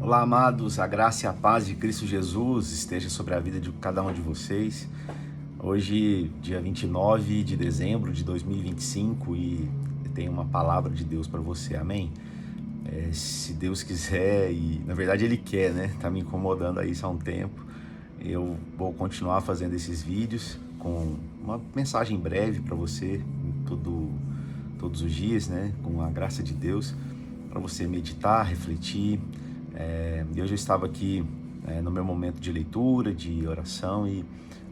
Olá, amados, a graça e a paz de Cristo Jesus esteja sobre a vida de cada um de vocês. Hoje, dia 29 de dezembro de 2025 e tem uma palavra de Deus para você, amém? Se Deus quiser, e na verdade Ele quer, né? Tá me incomodando aí isso há um tempo. Eu vou continuar fazendo esses vídeos com uma mensagem breve para você, todos os dias, né? Com a graça de Deus, para você meditar, refletir. Hoje eu estava aqui no meu momento de leitura, de oração, e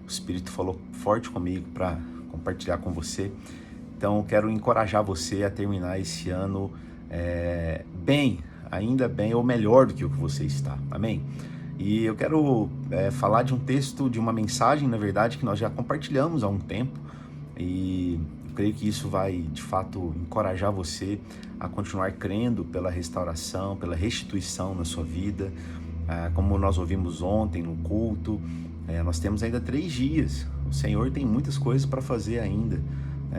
o Espírito falou forte comigo para compartilhar com você. Então eu quero encorajar você a terminar esse ano bem, ainda bem ou melhor do que o que você está, amém? E eu quero falar de um texto, de uma mensagem, na verdade, que nós já compartilhamos há um tempo, e eu creio que isso vai, de fato, encorajar você a continuar crendo pela restauração, pela restituição na sua vida. Como nós ouvimos ontem no culto, nós temos ainda 3 dias. O Senhor tem muitas coisas para fazer ainda.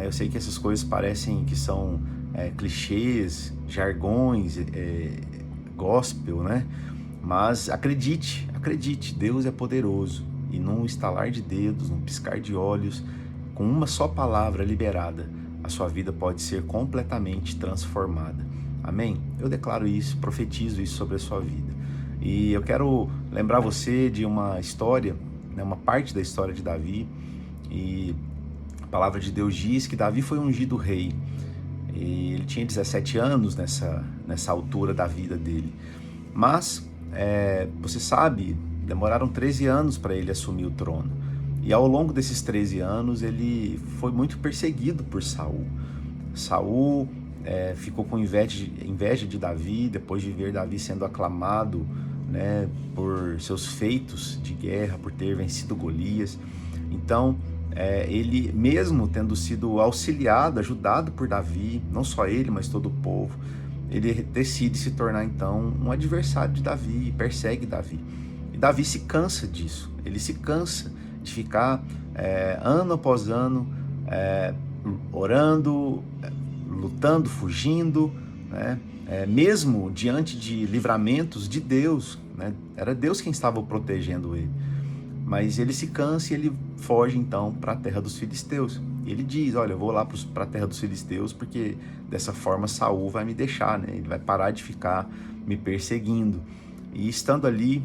Eu sei que essas coisas parecem que são clichês, jargões, gospel, né? Mas acredite, Deus é poderoso, e num estalar de dedos, num piscar de olhos, com uma só palavra liberada, a sua vida pode ser completamente transformada. Amém? Eu declaro isso, profetizo isso sobre a sua vida. E eu quero lembrar você de uma história, né, uma parte da história de Davi, e a palavra de Deus diz que Davi foi ungido rei. E ele tinha 17 anos nessa altura da vida dele. Mas, você sabe, demoraram 13 anos para ele assumir o trono. E ao longo desses 13 anos, ele foi muito perseguido por Saul. Saul ficou com inveja de Davi, depois de ver Davi sendo aclamado, né, por seus feitos de guerra, por ter vencido Golias. Então, ele, mesmo tendo sido auxiliado, ajudado por Davi, não só ele, mas todo o povo, ele decide se tornar então um adversário de Davi e persegue Davi. E Davi se cansa disso, ele se cansa de ficar ano após ano orando, lutando, fugindo, né? Mesmo diante de livramentos de Deus, né? Era Deus quem estava protegendo ele. Mas ele se cansa e ele foge então para a terra dos filisteus. E ele diz, olha, eu vou lá para a terra dos filisteus porque dessa forma Saul vai me deixar, né? Ele vai parar de ficar me perseguindo. E estando ali,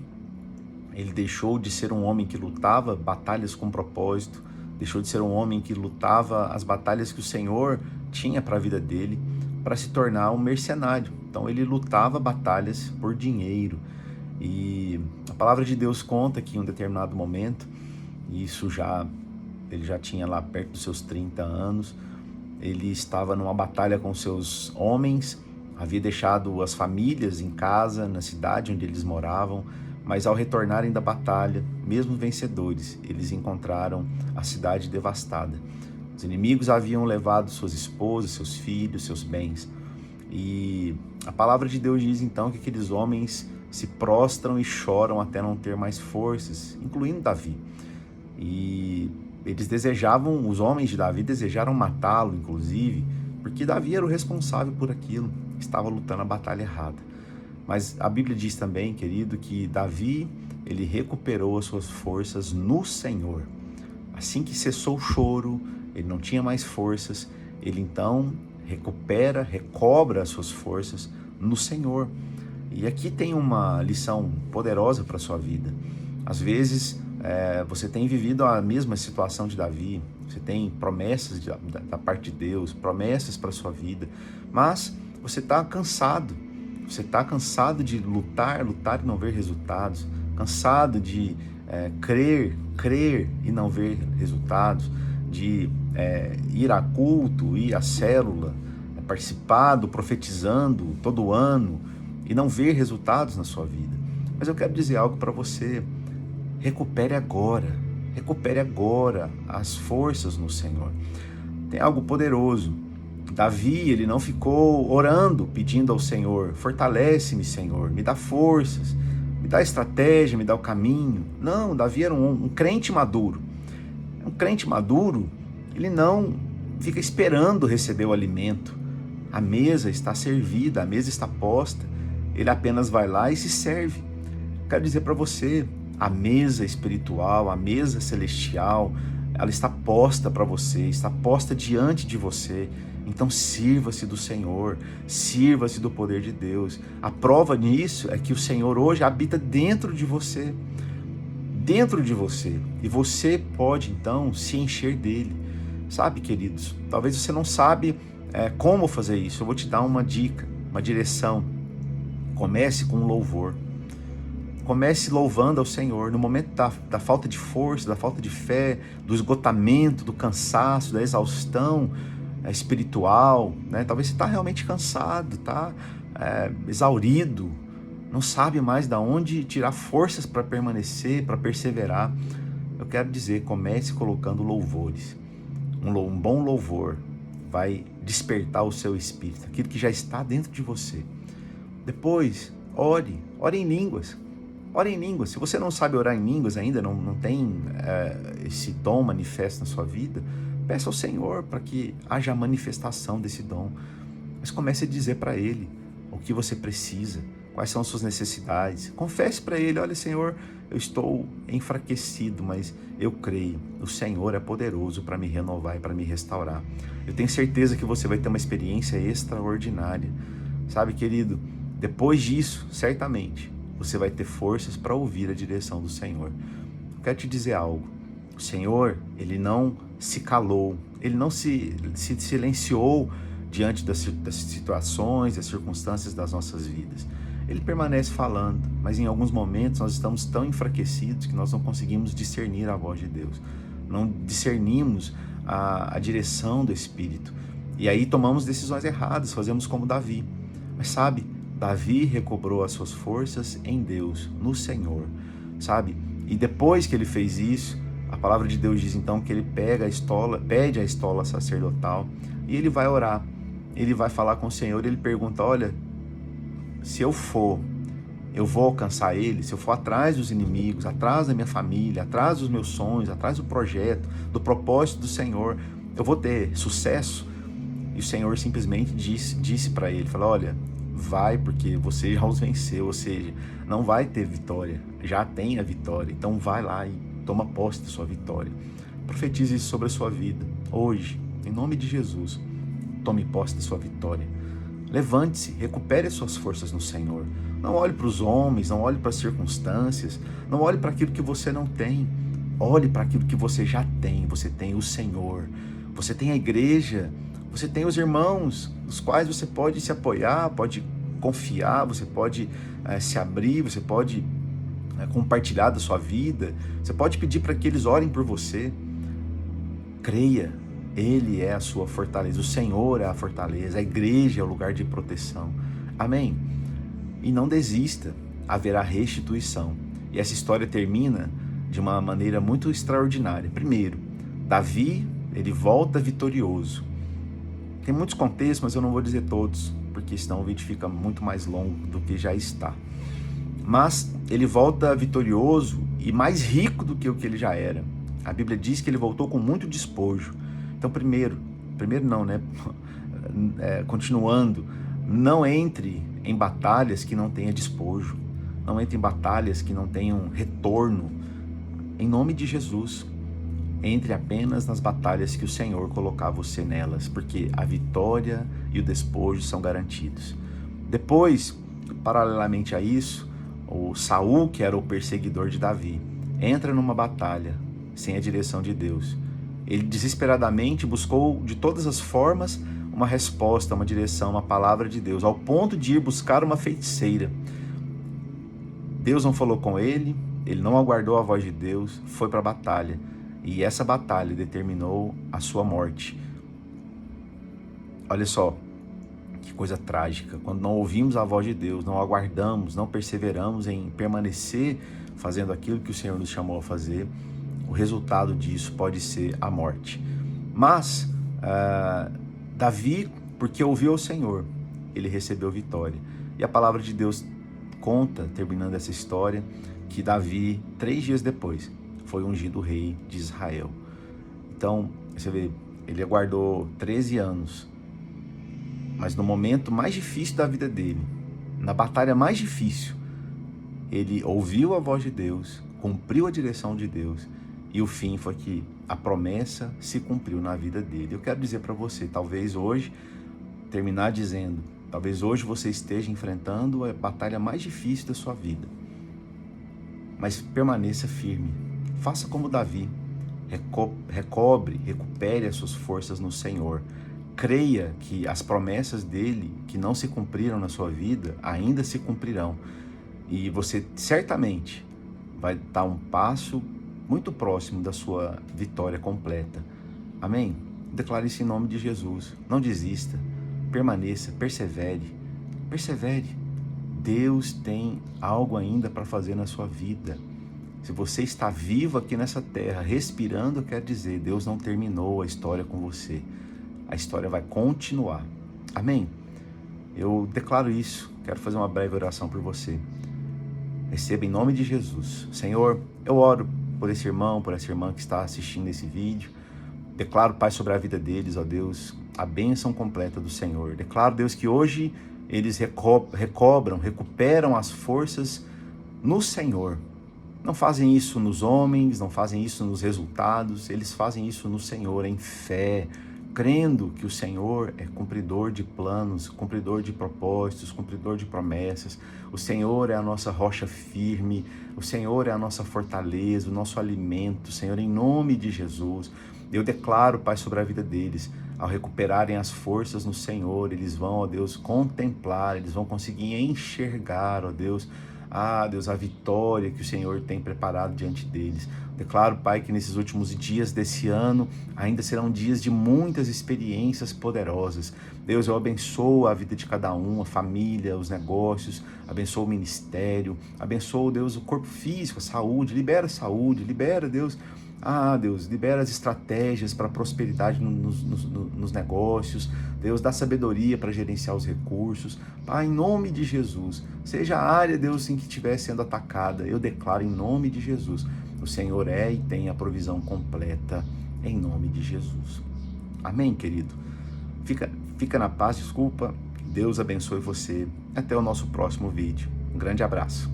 ele deixou de ser um homem que lutava batalhas com propósito, deixou de ser um homem que lutava as batalhas que o Senhor tinha para a vida dele, para se tornar um mercenário. Então ele lutava batalhas por dinheiro. E a palavra de Deus conta que em um determinado momento, ele já tinha lá perto dos seus 30 anos, ele estava numa batalha com seus homens, havia deixado as famílias em casa, na cidade onde eles moravam, mas ao retornarem da batalha, mesmo vencedores, eles encontraram a cidade devastada. Os inimigos haviam levado suas esposas, seus filhos, seus bens. E a palavra de Deus diz então que aqueles homens se prostram e choram até não ter mais forças, incluindo Davi. E eles desejavam, os homens de Davi desejaram matá-lo, inclusive, porque Davi era o responsável por aquilo, estava lutando a batalha errada. Mas a Bíblia diz também, querido, que Davi, ele recuperou as suas forças no Senhor. Assim que cessou o choro, ele não tinha mais forças, ele então recobra as suas forças no Senhor. E aqui tem uma lição poderosa para a sua vida. Às vezes, você tem vivido a mesma situação de Davi, você tem promessas da parte de Deus, promessas para a sua vida, mas você está cansado. Você está cansado de lutar e não ver resultados, cansado de crer e não ver resultados, de ir a culto, ir à célula, participar do profetizando todo ano e não ver resultados na sua vida. Mas eu quero dizer algo para você: recupere agora as forças no Senhor. Tem algo poderoso. Davi, ele não ficou orando, pedindo ao Senhor, fortalece-me, Senhor, me dá forças, me dá estratégia, me dá o caminho. Não, Davi era um crente maduro. Um crente maduro, ele não fica esperando receber o alimento. A mesa está servida, a mesa está posta, ele apenas vai lá e se serve. Quero dizer para você, a mesa espiritual, a mesa celestial, ela está posta para você, está posta diante de você. Então sirva-se do Senhor, sirva-se do poder de Deus. A prova nisso é que o Senhor hoje habita dentro de você, e você pode então se encher dele. Sabe, queridos, talvez você não sabe como fazer isso. Eu vou te dar uma dica, uma direção. Comece com um louvor. Comece louvando ao Senhor no momento da falta de força, da falta de fé, do esgotamento, do cansaço, da exaustão espiritual, né? Talvez você está realmente cansado, está exaurido, não sabe mais de onde tirar forças para permanecer, para perseverar. Eu quero dizer, comece colocando louvores. Um bom louvor vai despertar o seu espírito, aquilo que já está dentro de você. Depois, ore em línguas. Ore em línguas. Se você não sabe orar em línguas ainda, não tem esse dom manifesto na sua vida, peça ao Senhor para que haja a manifestação desse dom. Mas comece a dizer para Ele o que você precisa, quais são as suas necessidades. Confesse para Ele: olha, Senhor, eu estou enfraquecido, mas eu creio. O Senhor é poderoso para me renovar e para me restaurar. Eu tenho certeza que você vai ter uma experiência extraordinária. Sabe, querido, depois disso, certamente, você vai ter forças para ouvir a direção do Senhor. Eu quero te dizer algo. O Senhor, Ele não se calou, Ele não se silenciou diante das situações, das circunstâncias das nossas vidas. Ele permanece falando, mas em alguns momentos nós estamos tão enfraquecidos que nós não conseguimos discernir a voz de Deus. Não discernimos a direção do Espírito. E aí tomamos decisões erradas, fazemos como Davi. Mas sabe, Davi recobrou as suas forças em Deus, no Senhor, sabe? E depois que ele fez isso, a palavra de Deus diz então que ele pede a estola sacerdotal e ele vai orar. Ele vai falar com o Senhor e ele pergunta: olha, se eu vou alcançar ele, se eu for atrás dos inimigos, atrás da minha família, atrás dos meus sonhos, atrás do projeto, do propósito do Senhor, eu vou ter sucesso? E o Senhor simplesmente disse para ele, falou: olha, vai, porque você já os venceu, ou seja, não vai ter vitória, já tem a vitória, então vai lá e toma posse da sua vitória. Profetize isso sobre a sua vida, hoje, em nome de Jesus. Tome posse da sua vitória. Levante-se, recupere as suas forças no Senhor. Não olhe para os homens, não olhe para as circunstâncias, não olhe para aquilo que você não tem. Olhe para aquilo que você já tem. Você tem o Senhor, você tem a igreja, você tem os irmãos, os quais você pode se apoiar, pode confiar, você pode se abrir, você pode compartilhar da sua vida, você pode pedir para que eles orem por você. Creia, Ele é a sua fortaleza, o Senhor é a fortaleza, a igreja é o lugar de proteção. Amém? E não desista, haverá restituição. E essa história termina de uma maneira muito extraordinária. Primeiro, Davi, ele volta vitorioso. Tem muitos contextos, mas eu não vou dizer todos, porque senão o vídeo fica muito mais longo do que já está. Mas ele volta vitorioso e mais rico do que o que ele já era. A Bíblia diz que ele voltou com muito despojo. Então, primeiro não, né? Continuando, não entre em batalhas que não tenha despojo. Não entre em batalhas que não tenham retorno. Em nome de Jesus, entre apenas nas batalhas que o Senhor colocar você nelas, porque a vitória e o despojo são garantidos. Depois, paralelamente a isso, o Saul, que era o perseguidor de Davi, entra numa batalha sem a direção de Deus. Ele desesperadamente buscou de todas as formas uma resposta, uma direção, uma palavra de Deus, ao ponto de ir buscar uma feiticeira. Deus não falou com ele não aguardou a voz de Deus, foi para a batalha. E essa batalha determinou a sua morte. Olha só, que coisa trágica. Quando não ouvimos a voz de Deus, não aguardamos, não perseveramos em permanecer fazendo aquilo que o Senhor nos chamou a fazer, o resultado disso pode ser a morte. Mas Davi, porque ouviu ao Senhor, ele recebeu vitória. E a palavra de Deus conta, terminando essa história, que Davi, 3 dias depois, foi ungido rei de Israel. Então, você vê, ele aguardou 13 anos, mas no momento mais difícil da vida dele, na batalha mais difícil, ele ouviu a voz de Deus, cumpriu a direção de Deus, e o fim foi que a promessa se cumpriu na vida dele. Eu quero dizer para você, talvez hoje, terminar dizendo, talvez hoje você esteja enfrentando a batalha mais difícil da sua vida, mas permaneça firme, faça como Davi, recupere as suas forças no Senhor, creia que as promessas dele, que não se cumpriram na sua vida, ainda se cumprirão, e você certamente vai dar um passo muito próximo da sua vitória completa. Amém? Declare isso em nome de Jesus. Não desista, permaneça, persevere. Deus tem algo ainda para fazer na sua vida. Se você está vivo aqui nessa terra, respirando, quer dizer, Deus não terminou a história com você. A história vai continuar. Amém? Eu declaro isso. Quero fazer uma breve oração por você. Receba em nome de Jesus. Senhor, eu oro por esse irmão, por essa irmã que está assistindo esse vídeo. Declaro, Pai, sobre a vida deles, ó Deus, a bênção completa do Senhor. Declaro, Deus, que hoje eles recuperam as forças no Senhor. Não fazem isso nos homens, não fazem isso nos resultados, eles fazem isso no Senhor, em fé, crendo que o Senhor é cumpridor de planos, cumpridor de propósitos, cumpridor de promessas. O Senhor é a nossa rocha firme, o Senhor é a nossa fortaleza, o nosso alimento. Senhor, em nome de Jesus, eu declaro, Pai, sobre a vida deles, ao recuperarem as forças no Senhor, eles vão, ó Deus, contemplar, eles vão conseguir enxergar, ó Deus, Deus, a vitória que o Senhor tem preparado diante deles. Declaro, Pai, que nesses últimos dias desse ano ainda serão dias de muitas experiências poderosas. Deus, eu abençoo a vida de cada um, a família, os negócios, abençoo o ministério, abençoo, Deus, o corpo físico, a saúde, libera, Deus, Deus, libera as estratégias para prosperidade nos negócios. Deus, dá sabedoria para gerenciar os recursos. Pai, em nome de Jesus, seja a área, Deus, em que estiver sendo atacada, eu declaro em nome de Jesus, o Senhor é e tem a provisão completa, em nome de Jesus. Amém, querido? Fica na paz, desculpa. Deus abençoe você. Até o nosso próximo vídeo. Um grande abraço.